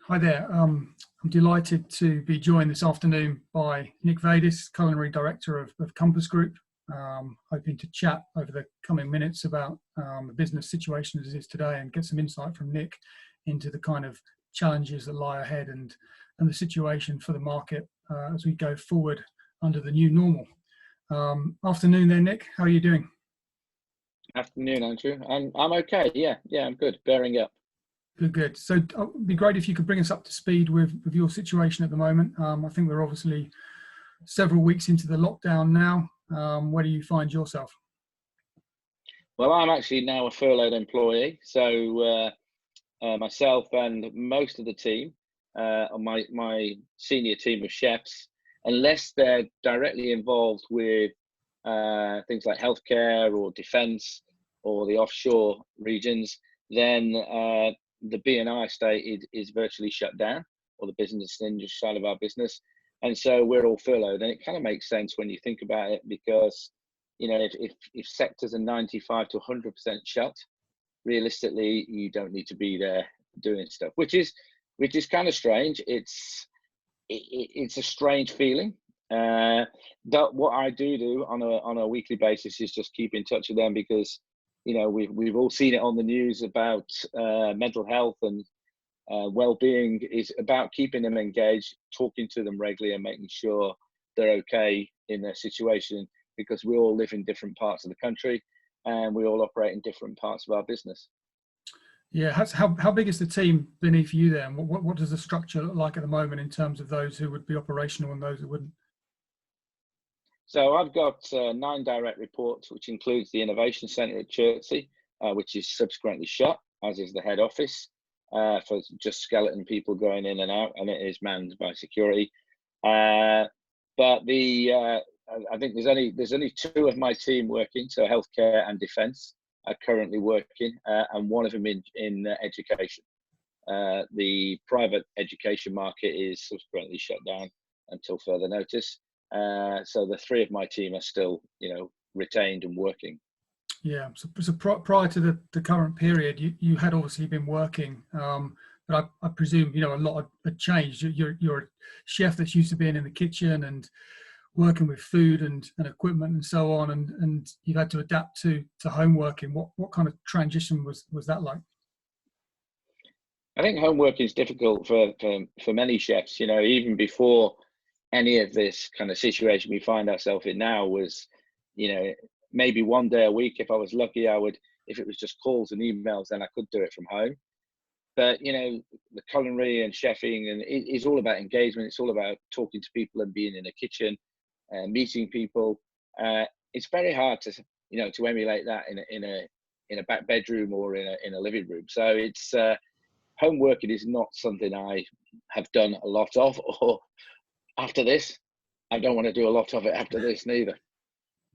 Hi there. I'm delighted to be joined this afternoon by Nick Vadis, Culinary Director of Compass Group. Hoping to chat over the coming minutes about the business situation as it is today and get some insight from Nick into the kind of challenges that lie ahead and the situation for the market as we go forward under the new normal. Afternoon there, Nick. How are you doing? Afternoon, Andrew. I'm okay. Yeah, I'm good. Bearing up. Good. So it'd be great if you could bring us up to speed with your situation at the moment. I think we're obviously several weeks into the lockdown now. Where do you find yourself? Well, I'm actually now a furloughed employee. So myself and most of the team, my senior team of chefs, unless they're directly involved with things like healthcare or defence or the offshore regions, then the B&I estate is virtually shut down, or the business industry side of our business. And so we're all furloughed. And it kind of makes sense when you think about it, because, you know, if sectors are 95 to 100% shut, realistically, you don't need to be there doing stuff, which is kind of strange. It's a strange feeling. That what I do on a weekly basis is just keep in touch with them, because you know we've all seen it on the news about mental health and well-being. Is about keeping them engaged, talking to them regularly, and making sure they're okay in their situation, because we all live in different parts of the country and we all operate in different parts of our business. Yeah, how big is the team beneath you then? What does the structure look like at the moment in terms of those who would be operational and those who wouldn't? So I've got 9 direct reports, which includes the Innovation Centre at Chertsey, which is subsequently shut, as is the head office, for just skeleton people going in and out, and it is manned by security. But I think there's only 2 of my team working, so healthcare and defence are currently working, and one of them in education. The private education market is subsequently shut down until further notice. So the 3 of my team are still, retained and working. Yeah. So prior to the current period, you had obviously been working, but I presume a lot had changed. You're a chef that's used to being in the kitchen and working with food and equipment and so on, and you've had to adapt to home working. What kind of transition was that like? I think home working is difficult for many chefs. Even before any of this kind of situation we find ourselves in now was, maybe one day a week, if I was lucky, I would, if it was just calls and emails, then I could do it from home. But, the culinary and chefing, and it's all about engagement. It's all about talking to people and being in a kitchen and meeting people. It's very hard to emulate that in a back bedroom or in a living room. So it's home working is not something I have done a lot of, or after this, I don't want to do a lot of it after this neither.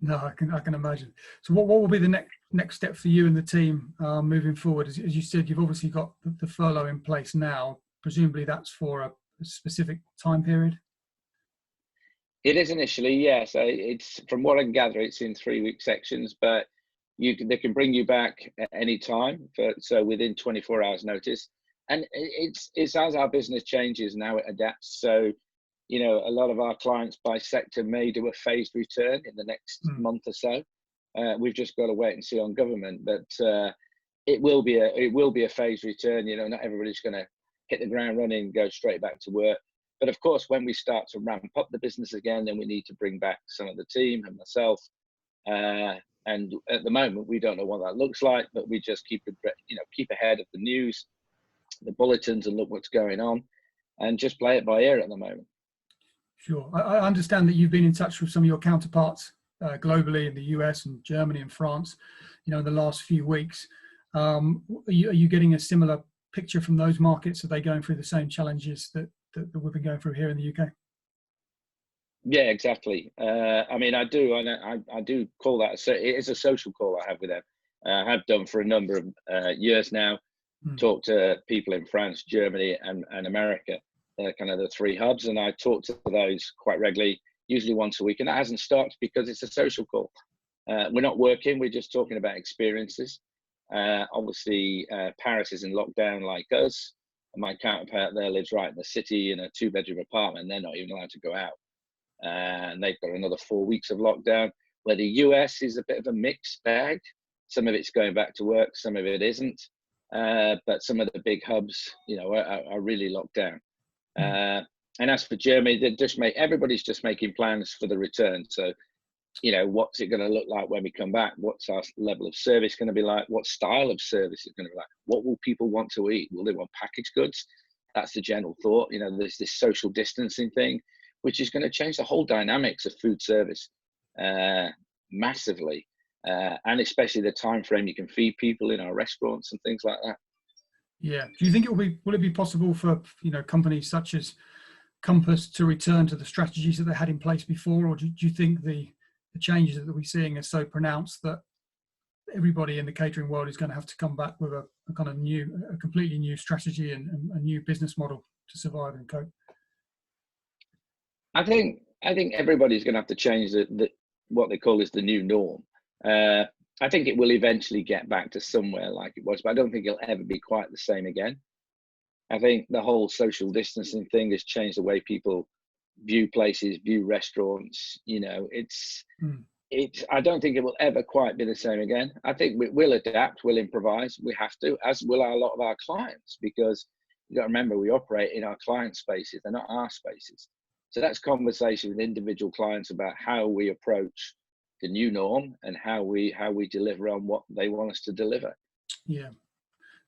No, I can imagine. So what will be the next step for you and the team moving forward? As you said, you've obviously got the furlough in place now. Presumably that's for a specific time period. It is initially, yes. It's, from what I can gather, it's in 3-week sections, but they can bring you back at any time, so within 24 hours notice. And it's as our business changes now, it adapts. So a lot of our clients by sector may do a phased return in the next month or so. We've just got to wait and see on government, but it will be a phased return. Not everybody's going to hit the ground running and go straight back to work. But of course, when we start to ramp up the business again, then we need to bring back some of the team and myself. And at the moment, we don't know what that looks like, but we just keep ahead of the news, the bulletins, and look what's going on, and just play it by ear at the moment. Sure. I understand that you've been in touch with some of your counterparts globally in the US and Germany and France, in the last few weeks. Are you getting a similar picture from those markets? Are they going through the same challenges that we've been going through here in the UK? Yeah, exactly. I do call that, it is a social call I have with them. I have done for a number of years now, talked to people in France, Germany and America. Kind of the 3 hubs, and I talk to those quite regularly, usually once a week, and that hasn't stopped because it's a social call. We're not working, we're just talking about experiences. Obviously, Paris is in lockdown like us. My counterpart there lives right in the city in a 2-bedroom apartment, and they're not even allowed to go out. And they've got another 4 weeks of lockdown, where the US is a bit of a mixed bag. Some of it's going back to work, some of it isn't. But some of the big hubs, are really locked down. And as for Germany, everybody's just making plans for the return. So, what's it going to look like when we come back? What's our level of service going to be like? What style of service is going to be like? What will people want to eat? Will they want packaged goods? That's the general thought. There's this social distancing thing, which is going to change the whole dynamics of food service massively, and especially the time frame you can feed people in our restaurants and things like that. Yeah. Do you think will it be possible for companies such as Compass to return to the strategies that they had in place before, or do you think the changes that we're seeing are so pronounced that everybody in the catering world is going to have to come back with a completely new strategy and a new business model to survive and cope? I think everybody's going to have to change what they call is the new norm. I think it will eventually get back to somewhere like it was, but I don't think it'll ever be quite the same again. I think the whole social distancing thing has changed the way people view places, view restaurants. I don't think it will ever quite be the same again. I think we'll adapt, we'll improvise, we have to, as will a lot of our clients, because you got to remember, we operate in our client spaces, they're not our spaces. So that's conversation with individual clients about how we approach the new norm and how we deliver on what they want us to deliver. Yeah.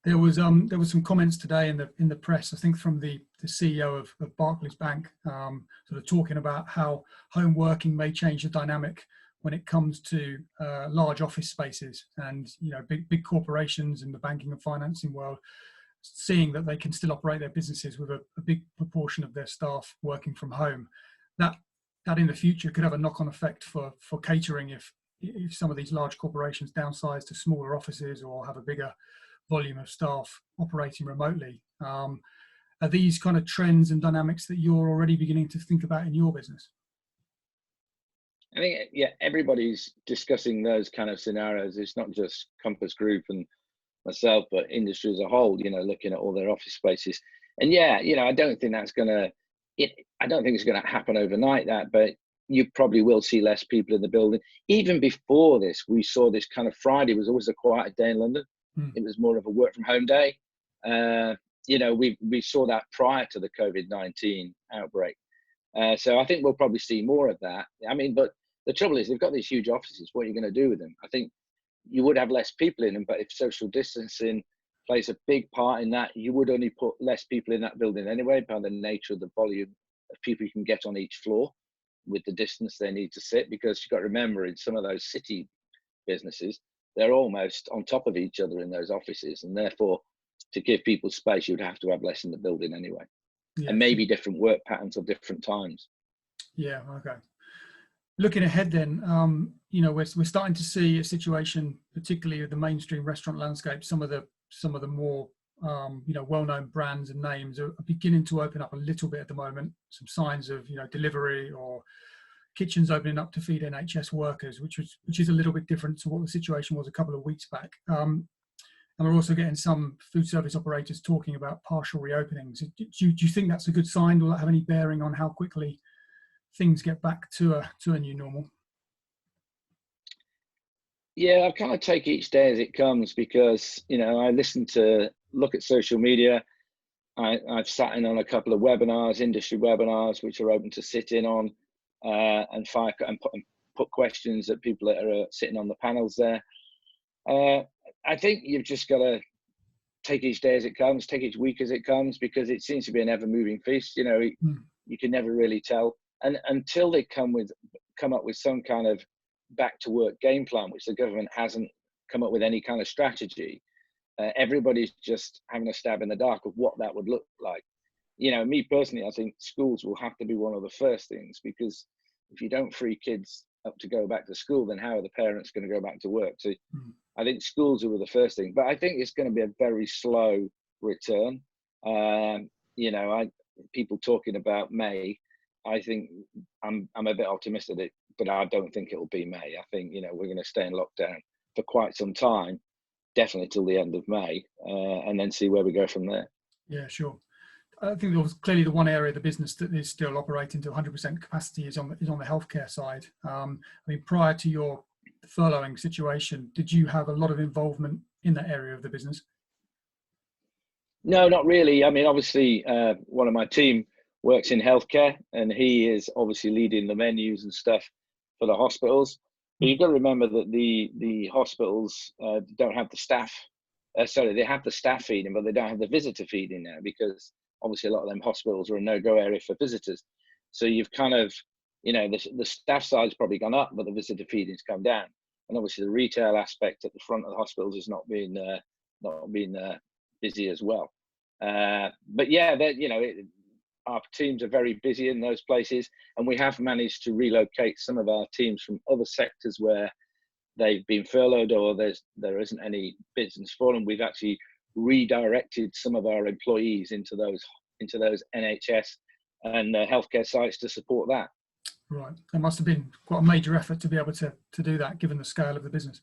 There was some comments today in the press, I think from the CEO of Barclays Bank, sort of talking about how home working may change the dynamic when it comes to large office spaces, and big corporations in the banking and financing world, seeing that they can still operate their businesses with a big proportion of their staff working from home. That in the future could have a knock-on effect for catering if some of these large corporations downsize to smaller offices or have a bigger volume of staff operating remotely. Are these kind of trends and dynamics that you're already beginning to think about in your business? I think, everybody's discussing those kind of scenarios. It's not just Compass Group and myself, but industry as a whole, looking at all their office spaces. And I don't think it's going to happen overnight, but you probably will see less people in the building. Even before this, we saw this kind of Friday was always a quiet day in London. It was more of a work from home day. We saw that prior to the COVID-19 outbreak. So I think we'll probably see more of that. But the trouble is, they've got these huge offices. What are you going to do with them? I think you would have less people in them, but if social distancing plays a big part in that, you would only put less people in that building anyway, by the nature of the volume of people you can get on each floor with the distance they need to sit. Because you've got to remember, in some of those city businesses, they're almost on top of each other in those offices, and therefore to give people space, you'd have to have less in the building anyway. Yeah. And maybe different work patterns or different times. Yeah, okay. Looking ahead then, we're starting to see a situation, particularly with the mainstream restaurant landscape. Some of the more well-known brands and names are beginning to open up a little bit at the moment. Some signs of delivery or kitchens opening up to feed NHS workers, which is a little bit different to what the situation was a couple of weeks back. And we're also getting some food service operators talking about partial reopenings. Do you think that's a good sign? Will that have any bearing on how quickly things get back to a new normal? Yeah, I kind of take each day as it comes, because I look at social media. I've sat in on a couple of webinars, industry webinars, which are open to sit in on, and put questions at people that are sitting on the panels there. I think you've just got to take each day as it comes, take each week as it comes, because it seems to be an ever-moving feast. You can never really tell, and until they come up with some kind of back to work game plan, which the government hasn't come up with any kind of strategy. Everybody's just having a stab in the dark of what that would look like. Me personally, I think schools will have to be one of the first things, because if you don't free kids up to go back to school, then how are the parents going to go back to work? So I think schools are the first thing, but I think it's going to be a very slow return. People talking about May, I think I'm a bit optimistic, but I don't think it'll be May. I think, we're going to stay in lockdown for quite some time, definitely till the end of May, and then see where we go from there. Yeah, sure. I think there was clearly the one area of the business that is still operating to 100% capacity is on the healthcare side. I mean, prior to your furloughing situation, did you have a lot of involvement in that area of the business? No, not really. I mean, obviously, one of my team works in healthcare, and he is obviously leading the menus and stuff for the hospitals. But you've got to remember that the hospitals don't have the staff. Sorry, they have the staff feeding, but they don't have the visitor feeding now, because obviously a lot of them hospitals are a no-go area for visitors. So you've kind of, the staff side's probably gone up, but the visitor feeding's come down. And obviously the retail aspect at the front of the hospitals has not been busy as well. But yeah, our teams are very busy in those places, and we have managed to relocate some of our teams from other sectors where they've been furloughed or there isn't any business for them. We've actually redirected some of our employees into those NHS and healthcare sites to support that. Right. That must have been quite a major effort to be able to do that, given the scale of the business.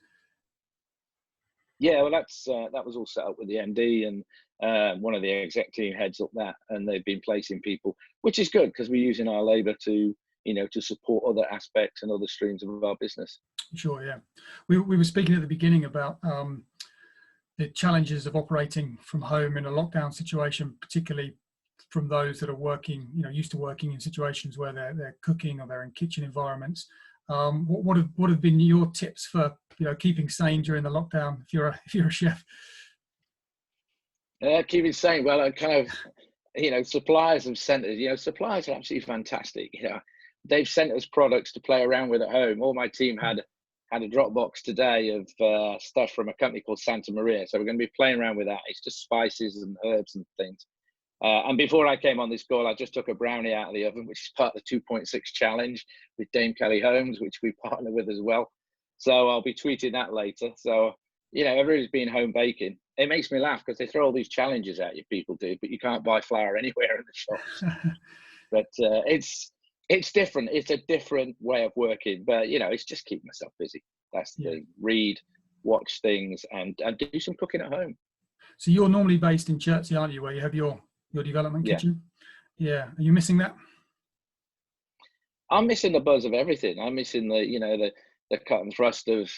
Yeah, well, that was all set up with the MD, and one of the exec team heads up that, and they've been placing people, which is good because we're using our labour to support other aspects and other streams of our business. Sure, yeah. We were speaking at the beginning about the challenges of operating from home in a lockdown situation, particularly from those that are working, used to working in situations where they're cooking or they're in kitchen environments. What have been your tips for keeping sane during the lockdown if you're a chef? Keeping sane. Well, I kind of, suppliers have sent us. Suppliers are absolutely fantastic. They've sent us products to play around with at home. All my team had a Dropbox today of stuff from a company called Santa Maria. So we're going to be playing around with that. It's just spices and herbs and things. And before I came on this call, I just took a brownie out of the oven, which is part of the 2.6 challenge with Dame Kelly Holmes, which we partner with as well. So I'll be tweeting that later. So, everybody's been home baking. It makes me laugh because they throw all these challenges at you, people do, but you can't buy flour anywhere in the shops. But it's different. It's a different way of working. But, it's just keep myself busy. That's the thing. Read, watch things, and do some cooking at home. So you're normally based in Chertsey, aren't you, where you have your development kitchen? Yeah. Are you missing that? I'm missing the buzz of everything. I'm missing the cut and thrust of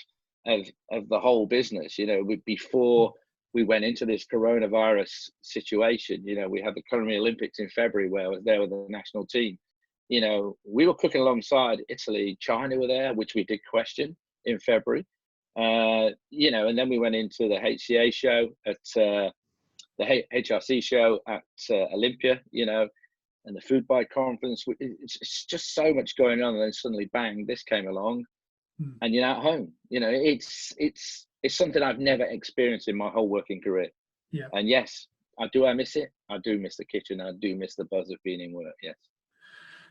the whole business. Before we went into this coronavirus situation, we had the Culinary Olympics in February where I was there with the national team. We were cooking alongside Italy, China were there, which we did question in February. And then we went into the HCA show at the HRC show at Olympia, and the Food Buy conference. It's just so much going on, and then suddenly, bang, this came along, and you're at home. It's something I've never experienced in my whole working career. Yeah. And yes, I miss it. I do miss the kitchen. I do miss the buzz of being in work. Yes.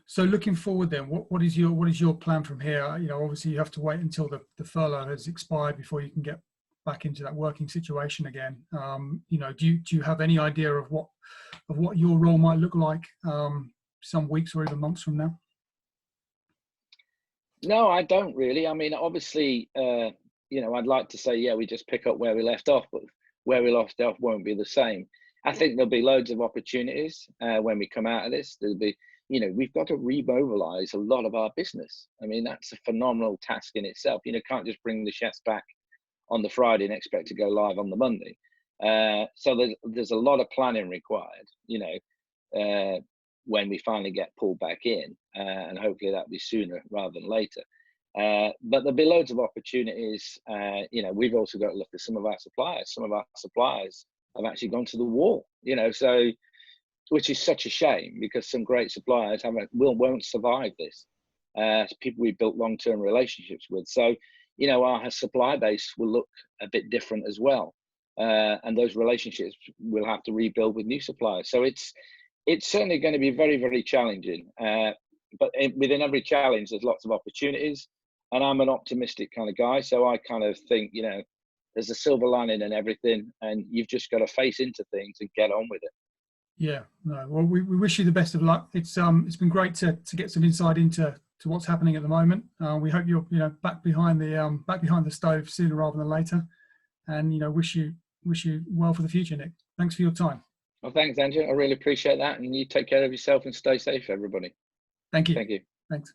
So looking forward, then, what is your plan from here? Obviously you have to wait until the furlough has expired before you can get back into that working situation again. Do you have any idea of what your role might look like some weeks or even months from now? No, I don't really. I mean, obviously, I'd like to say, yeah, we just pick up where we left off, but where we left off won't be the same. I think there'll be loads of opportunities when we come out of this. There'll be, we've got to remobilize a lot of our business. I mean, that's a phenomenal task in itself. Can't just bring the chefs back on the Friday and expect to go live on the Monday. So there's a lot of planning required, when we finally get pulled back in, and hopefully that'll be sooner rather than later. But there'll be loads of opportunities. We've also got to look at some of our suppliers. Some of our suppliers have actually gone to the wall, so, which is such a shame because some great suppliers won't survive this. People we've built long-term relationships with. So, our supply base will look a bit different as well. And those relationships we'll have to rebuild with new suppliers. So it's certainly going to be very, very challenging. But within every challenge, there's lots of opportunities. And I'm an optimistic kind of guy. So I kind of think, there's a silver lining in everything. And you've just got to face into things and get on with it. Yeah, no. Well, we wish you the best of luck. It's been great to get some insight into what's happening at the moment. We hope you're back behind the stove sooner rather than later, and wish you well for the future, Nick. Thanks for your time. Well, thanks, Andrew. I really appreciate that. And you take care of yourself and stay safe, everybody. Thank you. Thank you. Thanks.